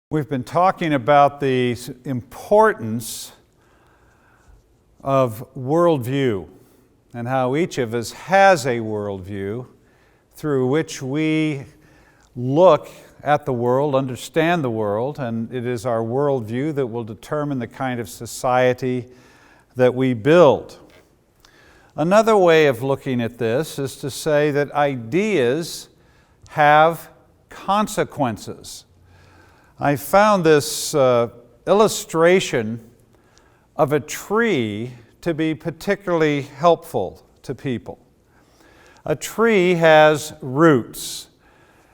We've been talking about the importance of worldview and how each of us has a worldview through which we look at the world, understand the world, and it is our worldview that will determine the kind of society that we build. Another way of looking at this is to say that ideas have consequences. I found this illustration of a tree to be particularly helpful to people. A tree has roots,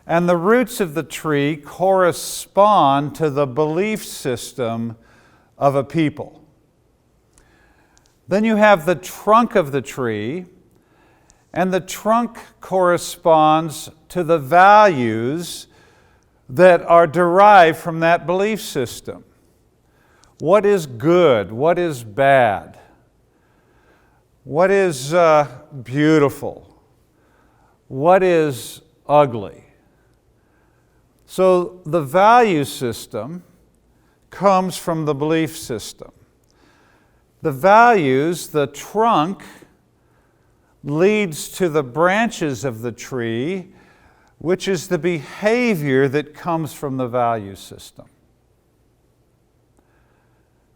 and the roots of the tree correspond to the belief system of a people. Then you have the trunk of the tree, and the trunk corresponds to the values that are derived from that belief system. What is good? What is bad? What is beautiful? What is ugly? So the value system comes from the belief system. The values, the trunk, leads to the branches of the tree, which is the behavior that comes from the value system.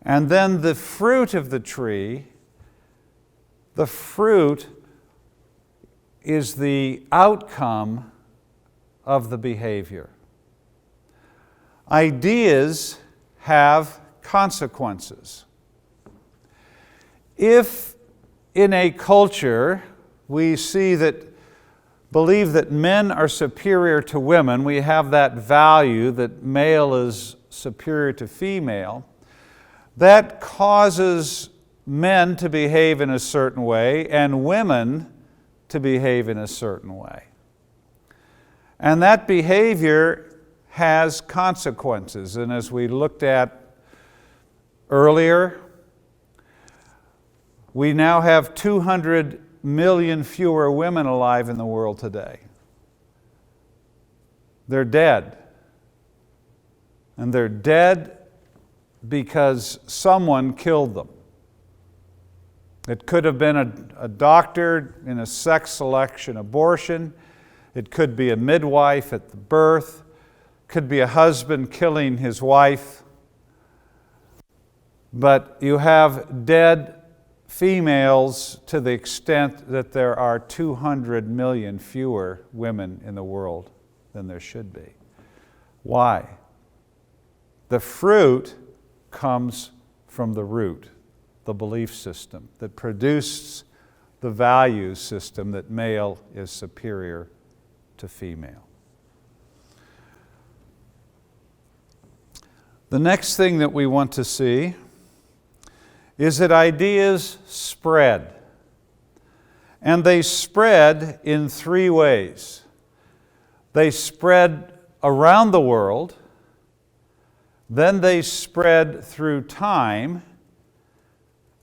And then the fruit of the tree, the fruit is the outcome of the behavior. Ideas have consequences. If in a culture we believe that men are superior to women, we have that value that male is superior to female, that causes men to behave in a certain way and women to behave in a certain way. And that behavior has consequences. And as we looked at earlier, we now have 200 million fewer women alive in the world today. They're dead. And they're dead because someone killed them. It could have been a doctor in a sex selection abortion. It could be a midwife at the birth. It could be a husband killing his wife. But you have dead females to the extent that there are 200 million fewer women in the world than there should be. Why? The fruit comes from the root, the belief system that produced the value system that male is superior to female. The next thing that we want to see is that ideas spread. And they spread in three ways. They spread around the world, then they spread through time,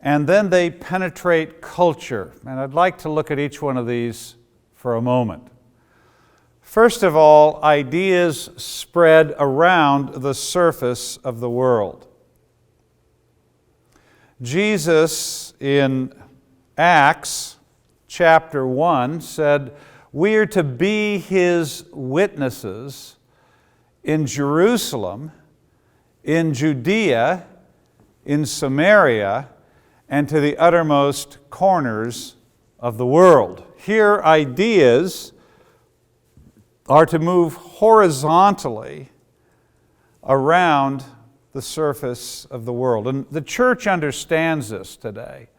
and then they penetrate culture. And I'd like to look at each one of these for a moment. First of all, ideas spread around the surface of the world. Jesus in Acts chapter 1 said, "We are to be His witnesses in Jerusalem, in Judea, in Samaria, and to the uttermost corners of the world." Here, ideas are to move horizontally around the surface of the world. And the church understands this today.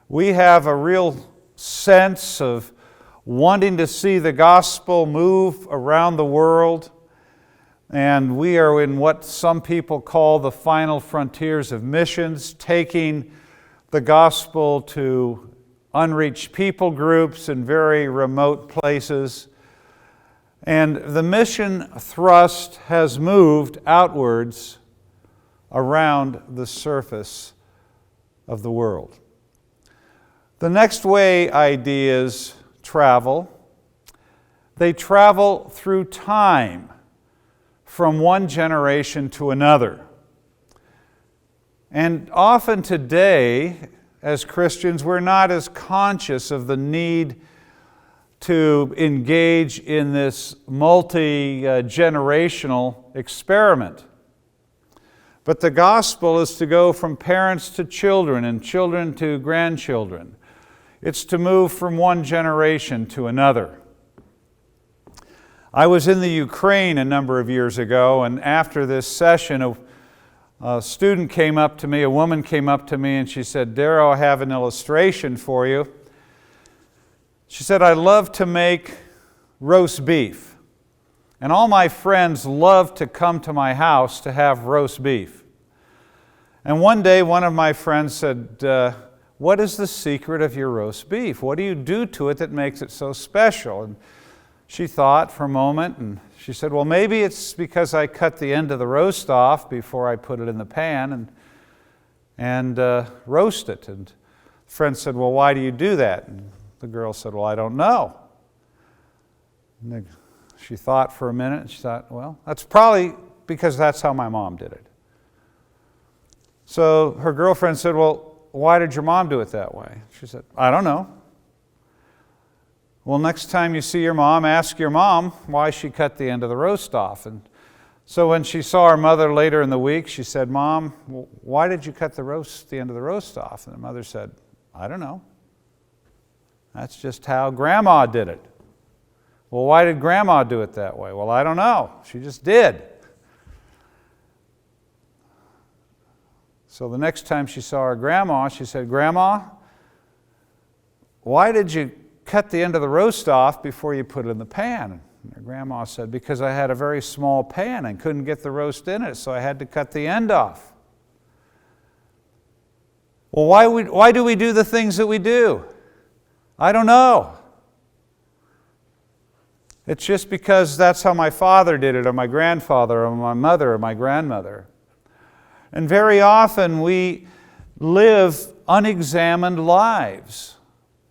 We have a real sense of wanting to see the gospel move around the world, and we are in what some people call the final frontiers of missions, taking the gospel to unreached people groups in very remote places. And the mission thrust has moved outwards around the surface of the world. The next way ideas travel, they travel through time from one generation to another. And often today, as Christians, we're not as conscious of the need to engage in this multi-generational experiment. But the gospel is to go from parents to children and children to grandchildren. It's to move from one generation to another. I was in the Ukraine a number of years ago, and after this session, a student came up to me, a woman came up to me, and she said, "Darrow, I have an illustration for you." She said, "I love to make roast beef, and all my friends love to come to my house to have roast beef." And one day, one of my friends said, "What is the secret of your roast beef? What do you do to it that makes it so special?" And she thought for a moment, and she said, "Well, maybe it's because I cut the end of the roast off before I put it in the pan and roast it." And the friend said, "Well, why do you do that?" And the girl said, "Well, I don't know." And she thought for a minute, and she thought, "Well, that's probably because that's how my mom did it." So her girlfriend said, "Well, why did your mom do it that way?" She said, "I don't know." "Well, next time you see your mom, ask your mom why she cut the end of the roast off." And so when she saw her mother later in the week, she said, "Mom, why did you cut the end of the roast off?" And the mother said, "I don't know. That's just how Grandma did it." "Well, why did Grandma do it that way?" "Well, I don't know. She just did." So the next time she saw her grandma, she said, "Grandma, why did you cut the end of the roast off before you put it in the pan?" And her grandma said, "Because I had a very small pan and couldn't get the roast in it, so I had to cut the end off." "Well, why do we do the things that we do?" "I don't know. It's just because that's how my father did it, or my grandfather, or my mother, or my grandmother." And very often we live unexamined lives.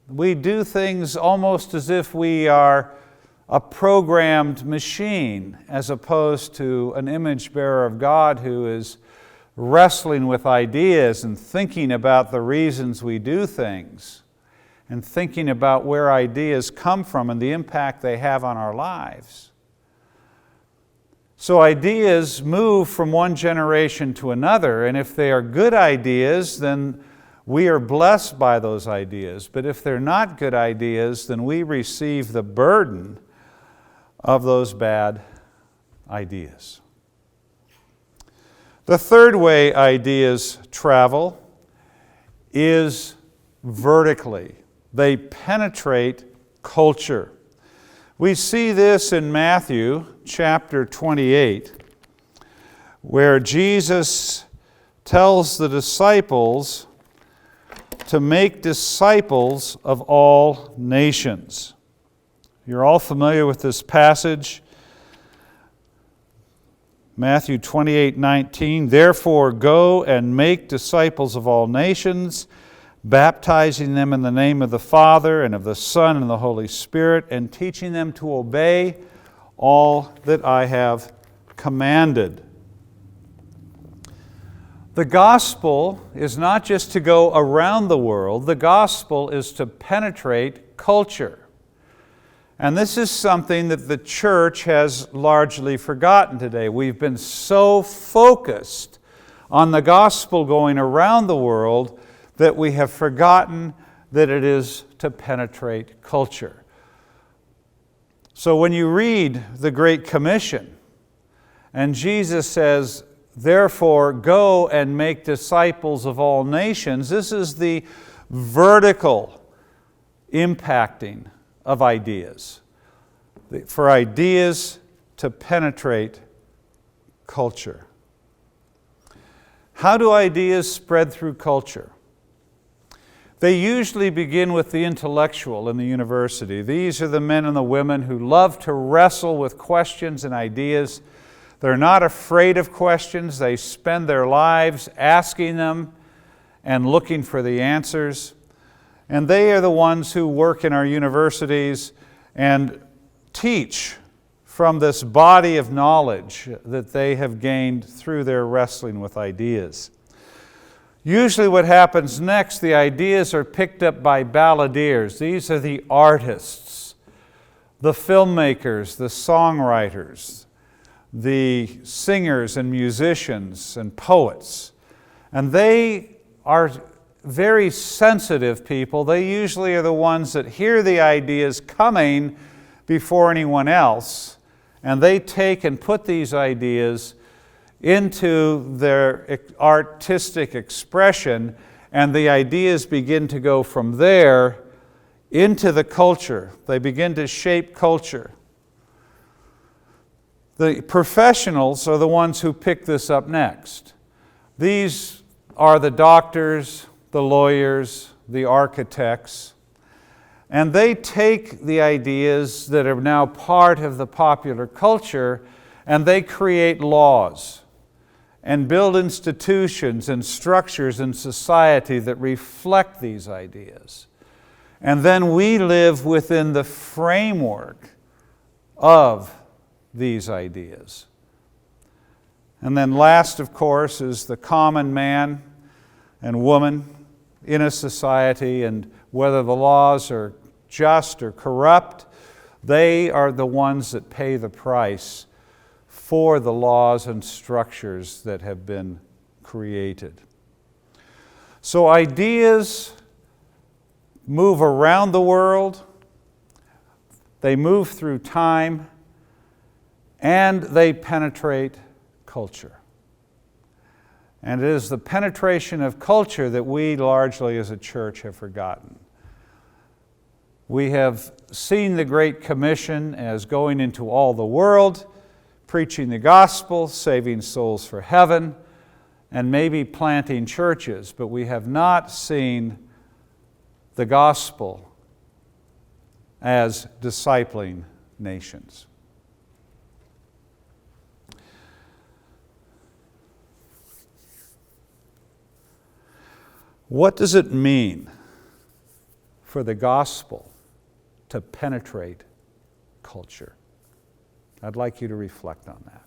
We do things almost as if we are a programmed machine, as opposed to an image bearer of God who is wrestling with ideas and thinking about the reasons we do things, and thinking about where ideas come from and the impact they have on our lives. So ideas move from one generation to another, and if they are good ideas, then we are blessed by those ideas. But if they're not good ideas, then we receive the burden of those bad ideas. The third way ideas travel is vertically. They penetrate culture. We see this in Matthew chapter 28, where Jesus tells the disciples to make disciples of all nations. You're all familiar with this passage. Matthew 28:19, "Therefore go and make disciples of all nations, baptizing them in the name of the Father and of the Son and the Holy Spirit, and teaching them to obey all that I have commanded." The gospel is not just to go around the world, the gospel is to penetrate culture. And this is something that the church has largely forgotten today. We've been so focused on the gospel going around the world that we have forgotten that it is to penetrate culture. So when you read the Great Commission, and Jesus says, "Therefore go and make disciples of all nations," this is the vertical impacting of ideas, for ideas to penetrate culture. How do ideas spread through culture? They usually begin with the intellectual in the university. These are the men and the women who love to wrestle with questions and ideas. They're not afraid of questions. They spend their lives asking them and looking for the answers. And they are the ones who work in our universities and teach from this body of knowledge that they have gained through their wrestling with ideas. Usually what happens next, the ideas are picked up by balladeers. These are the artists, the filmmakers, the songwriters, the singers and musicians and poets. And they are very sensitive people. They usually are the ones that hear the ideas coming before anyone else, and they take and put these ideas into their artistic expression, and the ideas begin to go from there into the culture. They begin to shape culture. The professionals are the ones who pick this up next. These are the doctors, the lawyers, the architects, and they take the ideas that are now part of the popular culture and they create laws and build institutions and structures in society that reflect these ideas. And then we live within the framework of these ideas. And then last, of course, is the common man and woman in a society, and whether the laws are just or corrupt, they are the ones that pay the price for the laws and structures that have been created. So ideas move around the world, they move through time, and they penetrate culture. And it is the penetration of culture that we largely as a church have forgotten. We have seen the Great Commission as going into all the world, preaching the gospel, saving souls for heaven, and maybe planting churches, but we have not seen the gospel as discipling nations. What does it mean for the gospel to penetrate culture? I'd like you to reflect on that.